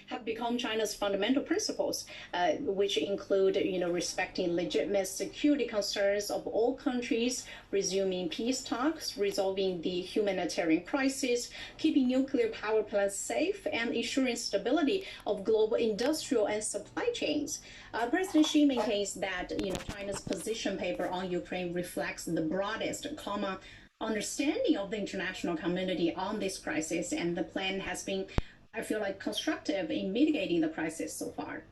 have become China's fundamental principles, which include, respecting legitimate security concerns of all countries, resuming peace talks, resolving the humanitarian crisis, keeping nuclear power plants safe, and ensuring stability of global industrial and supply chains. President Xi maintains that China's position paper on Ukraine reflects the broadest common understanding of the international community on this crisis, and the plan has been, I feel like, constructive in mitigating the crisis so far.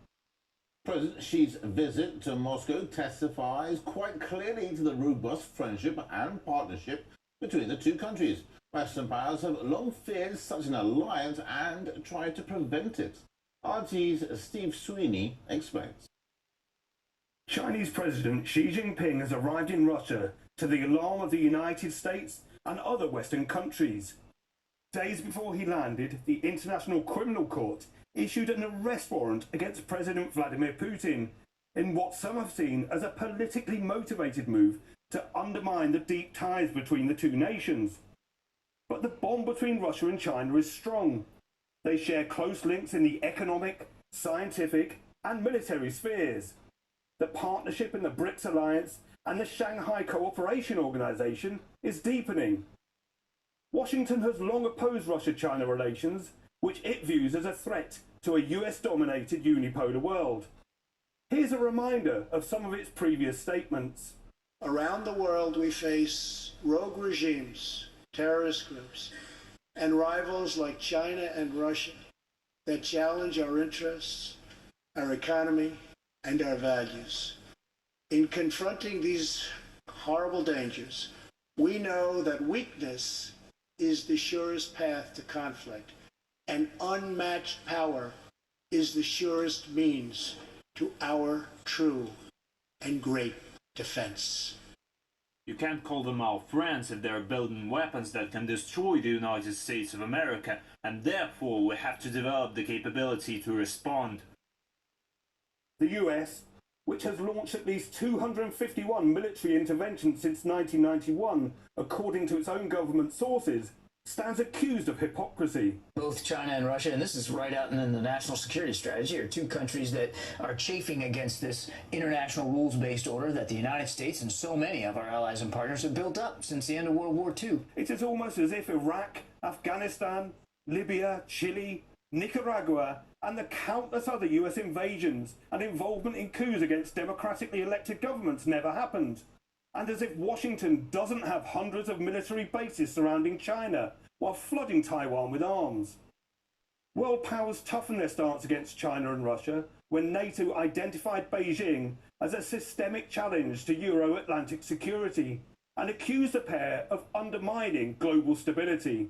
President Xi's visit to Moscow testifies quite clearly to the robust friendship and partnership between the two countries. Western powers have long feared such an alliance and tried to prevent it. RT's Steve Sweeney explains. Chinese President Xi Jinping has arrived in Russia to the alarm of the United States and other Western countries. Days before he landed, the International Criminal Court issued an arrest warrant against President Vladimir Putin in what some have seen as a politically motivated move to undermine the deep ties between the two nations. But the bond between Russia and China is strong. They share close links in the economic, scientific, and military spheres. The partnership in the BRICS alliance and the Shanghai Cooperation Organization is deepening. Washington has long opposed Russia-China relations, which it views as a threat to a US-dominated unipolar world. Here's a reminder of some of its previous statements. Around the world we face rogue regimes, terrorist groups, and rivals like China and Russia that challenge our interests, our economy, and our values. In confronting these horrible dangers, we know that weakness is the surest path to conflict, and unmatched power is the surest means to our true and great defense. You can't call them our friends if they're building weapons that can destroy the United States of America, and therefore we have to develop the capability to respond. The US, which has launched at least 251 military interventions since 1991, according to its own government sources, stands accused of hypocrisy. Both China and Russia, and this is right out in the national security strategy, are two countries that are chafing against this international rules-based order that the United States and so many of our allies and partners have built up since the end of World War II. It is almost as if Iraq, Afghanistan, Libya, Chile, Nicaragua, and the countless other US invasions and involvement in coups against democratically elected governments never happened. And as if Washington doesn't have hundreds of military bases surrounding China while flooding Taiwan with arms. World powers toughened their stance against China and Russia when NATO identified Beijing as a systemic challenge to Euro-Atlantic security and accused the pair of undermining global stability.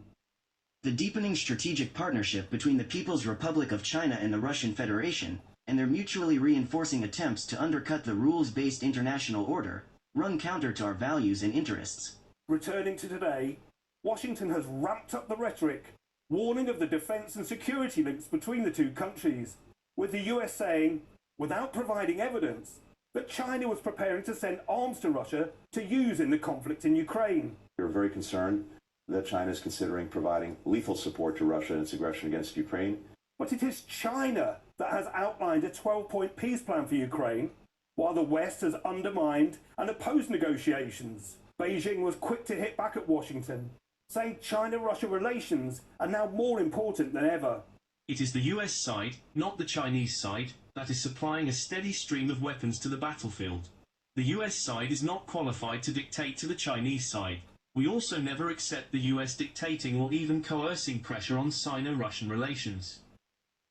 The deepening strategic partnership between the People's Republic of China and the Russian Federation, and their mutually reinforcing attempts to undercut the rules-based international order, run counter to our values and interests. Returning to today, Washington has ramped up the rhetoric, warning of the defense and security links between the two countries, with the US saying, without providing evidence, that China was preparing to send arms to Russia to use in the conflict in Ukraine. We're very concerned that China is considering providing lethal support to Russia in its aggression against Ukraine. But it is China that has outlined a 12-point peace plan for Ukraine, while the West has undermined and opposed negotiations. Beijing was quick to hit back at Washington, saying China-Russia relations are now more important than ever. It is the US side, not the Chinese side, that is supplying a steady stream of weapons to the battlefield. The US side is not qualified to dictate to the Chinese side. We also never accept the US dictating or even coercing pressure on Sino-Russian relations.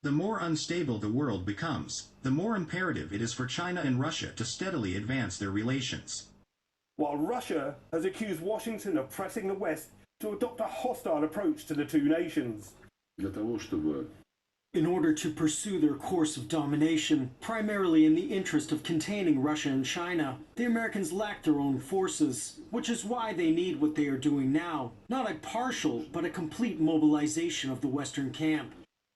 The more unstable the world becomes, the more imperative it is for China and Russia to steadily advance their relations. While Russia has accused Washington of pressing the West to adopt a hostile approach to the two nations. In order to pursue their course of domination, primarily in the interest of containing Russia and China, the Americans lack their own forces, which is why they need what they are doing now, not a partial but a complete mobilization of the Western camp.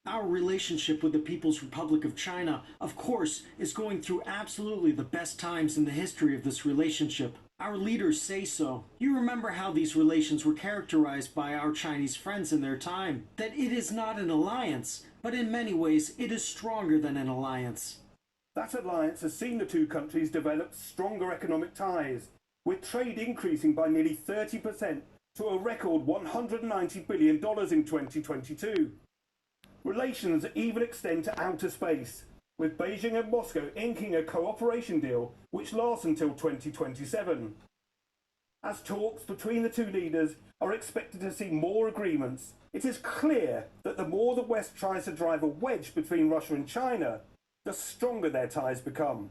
Our relationship with the People's Republic of China, of course, is going through absolutely the best times in the history of this relationship. Our leaders say so. You remember how these relations were characterized by our Chinese friends in their time, that it is not an alliance, but in many ways it is stronger than an alliance. That alliance has seen the two countries develop stronger economic ties, with trade increasing by nearly 30% to a record $190 billion in 2022. Relations even extend to outer space, with Beijing and Moscow inking a cooperation deal which lasts until 2027. As talks between the two leaders are expected to see more agreements, it is clear that the more the West tries to drive a wedge between Russia and China, the stronger their ties become.